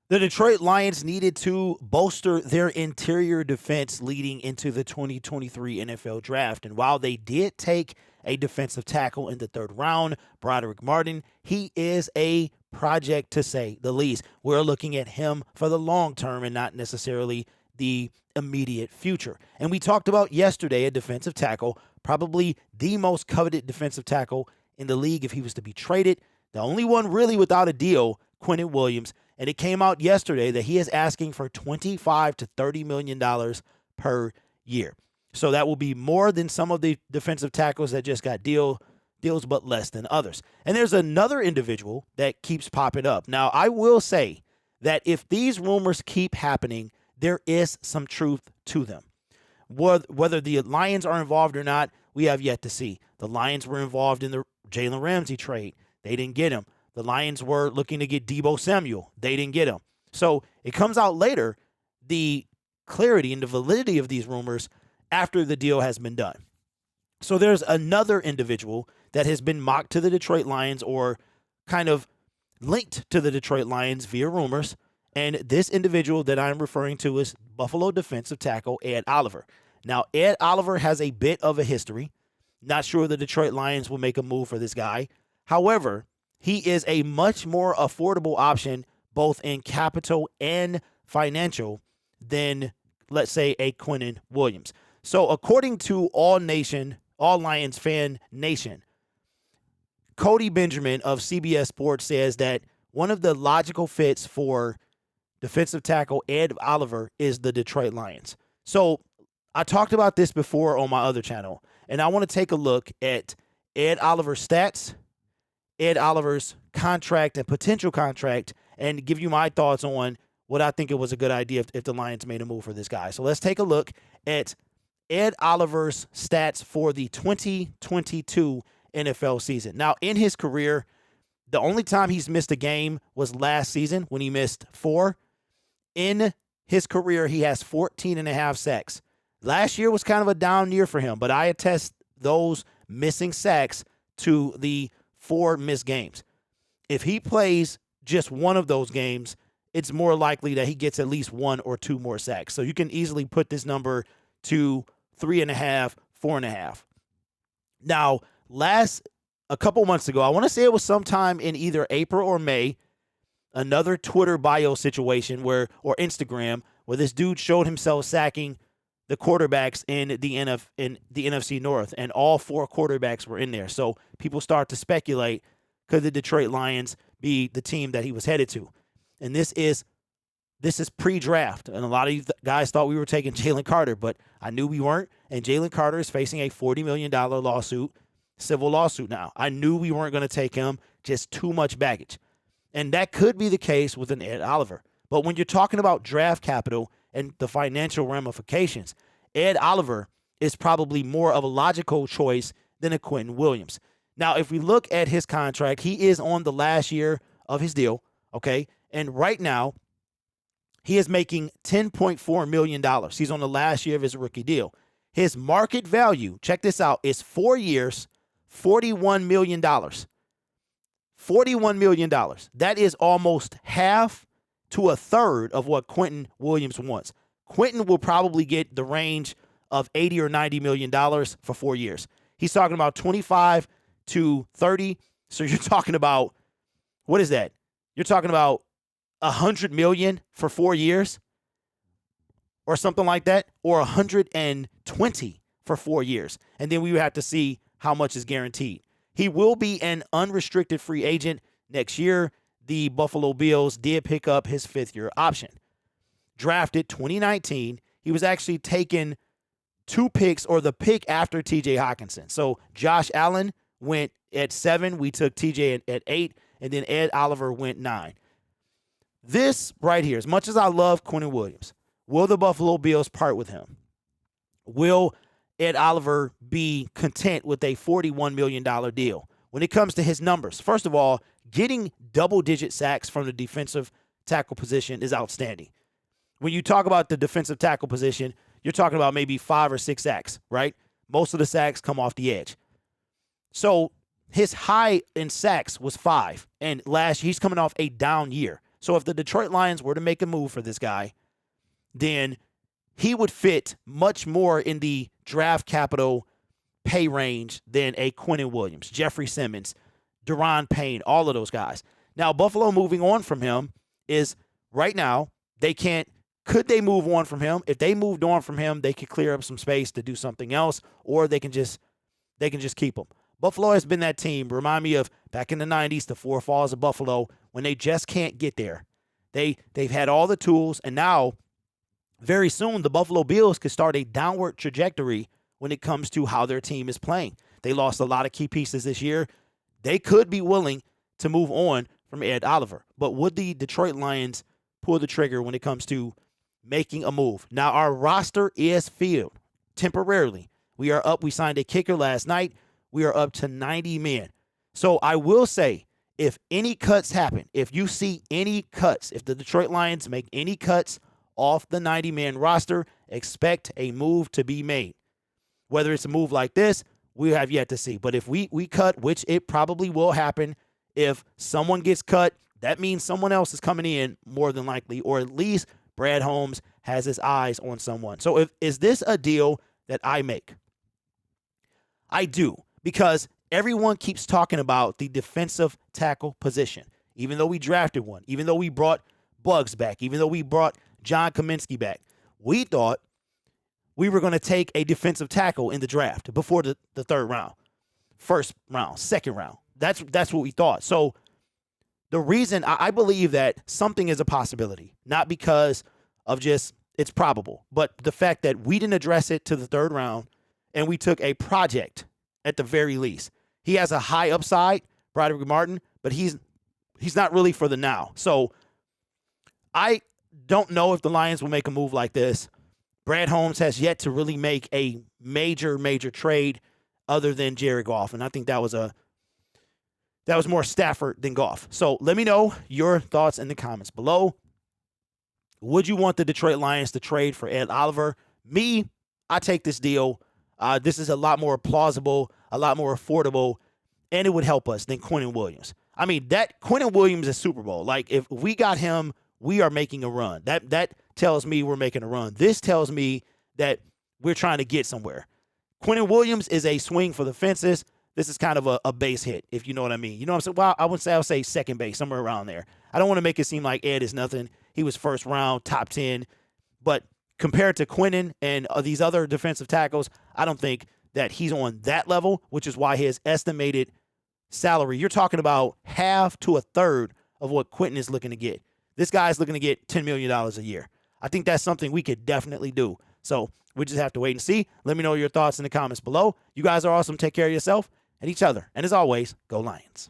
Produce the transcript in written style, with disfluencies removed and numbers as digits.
The Detroit Lions needed to bolster their interior defense leading into the 2023 NFL Draft. And while they did take a defensive tackle in the third round, Broderick Martin, he is a project to say the least. We're looking at him for the long term and not necessarily the immediate future. And we talked about yesterday a defensive tackle, probably the most coveted defensive tackle in the league if he was to be traded. The only one really without a deal, Quentin Williams. And it came out yesterday that he is asking for $25 to $30 million per year. So that will be more than some of the defensive tackles that just got deals, but less than others. And there's another individual that keeps popping up. Now, I will say that if these rumors keep happening, there is some truth to them. Whether the Lions are involved or not, we have yet to see. The Lions were involved in the Jalen Ramsey trade. They didn't get him. The Lions were looking to get Deebo Samuel. They didn't get him. So it comes out later, the clarity and the validity of these rumors after the deal has been done. So there's another individual that has been mocked to the Detroit Lions or kind of linked to the Detroit Lions via rumors. And this individual that I'm referring to is Buffalo defensive tackle Ed Oliver. Now, Ed Oliver has a bit of a history. Not sure the Detroit Lions will make a move for this guy. However, he is a much more affordable option, both in capital and financial, than, let's say, a Quentin Williams. So according to All Lions Fan Nation, Cody Benjamin of CBS Sports says that one of the logical fits for defensive tackle Ed Oliver is the Detroit Lions. So I talked about this before on my other channel, and I want to take a look at Ed Oliver's stats, Ed Oliver's contract and potential contract, and give you my thoughts on what I think it was a good idea if the Lions made a move for this guy. So let's take a look at Ed Oliver's stats for the 2022 NFL season. Now, in his career, the only time he's missed a game was last season when he missed 4. In his career, he has 14 and a half sacks. Last year was kind of a down year for him, but I attest those missing sacks to the 4 missed games. If he plays just one of those games, it's more likely that he gets at least 1 or 2 more sacks. So you can easily put this number to 3.5, 4.5. Now, a couple months ago, I want to say it was sometime in either April or May, another Twitter bio situation or Instagram, where this dude showed himself sacking the quarterbacks in the NFC North, and all 4 quarterbacks were in there. So people start to speculate, could the Detroit Lions be the team that he was headed to? And this is pre-draft, and a lot of you guys thought we were taking Jalen Carter, but I knew we weren't, and Jalen Carter is facing a $40 million civil lawsuit now. I knew we weren't going to take him, just too much baggage. And that could be the case with an Ed Oliver. But when you're talking about draft capital and the financial ramifications, Ed Oliver is probably more of a logical choice than a Quentin Williams. Now, if we look at his contract, he is on the last year of his deal, okay? And right now, he is making $10.4 million. He's on the last year of his rookie deal. His market value, check this out, is 4 years, $41 million. $41 million. That is almost half to a third of what Quentin Williams wants. Quentin will probably get the range of $80 or $90 million for 4 years. He's talking about 25 to 30. So you're talking about, what is that? You're talking about $100 million for 4 years or something like that, or 120 for 4 years. And then we would have to see how much is guaranteed. He will be an unrestricted free agent next year. The Buffalo Bills did pick up his 5th-year option. Drafted 2019, he was actually taken 2 picks, or the pick after TJ Hawkinson. So Josh Allen went at 7. We took TJ at 8, and then Ed Oliver went 9. This right here, as much as I love Quentin Williams, will the Buffalo Bills part with him? Will Ed Oliver be content with a $41 million deal? When it comes to his numbers, first of all, getting double-digit sacks from the defensive tackle position is outstanding. When you talk about the defensive tackle position, you're talking about maybe 5 or 6 sacks, right? Most of the sacks come off the edge. So his high in sacks was 5, and last year he's coming off a down year. So if the Detroit Lions were to make a move for this guy, then he would fit much more in the draft capital pay range than a Quinnen Williams, Jeffrey Simmons, Deron Payne, all of those guys. Now, Buffalo moving on from him is right now, they can't. Could they move on from him? If they moved on from him, they could clear up some space to do something else, or they can just keep him. Buffalo has been that team. Remind me of back in the 90s, the Four Falls of Buffalo, when they just can't get there. They've had all the tools, and now, very soon, the Buffalo Bills could start a downward trajectory when it comes to how their team is playing. They lost a lot of key pieces this year. They could be willing to move on from Ed Oliver. But would the Detroit Lions pull the trigger when it comes to making a move? Now, our roster is filled temporarily. We are up. We signed a kicker last night. We are up to 90 men. So I will say, if any cuts happen, if you see any cuts, if the Detroit Lions make any cuts off the 90-man roster, expect a move to be made. Whether it's a move like this, we have yet to see. But if we cut, which it probably will happen, if someone gets cut, that means someone else is coming in more than likely, or at least Brad Holmes has his eyes on someone. So is this a deal that I make? I do, because everyone keeps talking about the defensive tackle position. Even though we drafted one, even though we brought Bugs back, even though we brought John Kaminsky back, we thought we were going to take a defensive tackle in the draft before the third round, first round, second round. That's what we thought. So the reason I believe that something is a possibility, not because of just it's probable, but the fact that we didn't address it to the third round and we took a project at the very least. He has a high upside, Broderick Martin, but he's not really for the now. So I don't know if the Lions will make a move like this. Brad Holmes has yet to really make a major trade other than Jared Goff, and I think that was more Stafford than Goff. So let me know your thoughts in the comments below. Would you want the Detroit Lions to trade for Ed Oliver? Me, I take this deal. This is a lot more plausible, a lot more affordable, and it would help us than Quinnen Williams. I mean, that Quinnen Williams is Super Bowl. Like, if we got him, we are making a run. That tells me we're making a run. This tells me that we're trying to get somewhere. Quinnen Williams is a swing for the fences. This is kind of a base hit, if you know what I mean. You know what I'm saying? Well, I would say I'll say second base, somewhere around there. I don't want to make it seem like Ed is nothing. He was first round, top 10. But compared to Quinnen and these other defensive tackles, I don't think that he's on that level, which is why his estimated salary, you're talking about half to a third of what Quinnen is looking to get. This guy is looking to get $10 million a year. I think that's something we could definitely do. So we just have to wait and see. Let me know your thoughts in the comments below. You guys are awesome. Take care of yourself and each other. And as always, go Lions.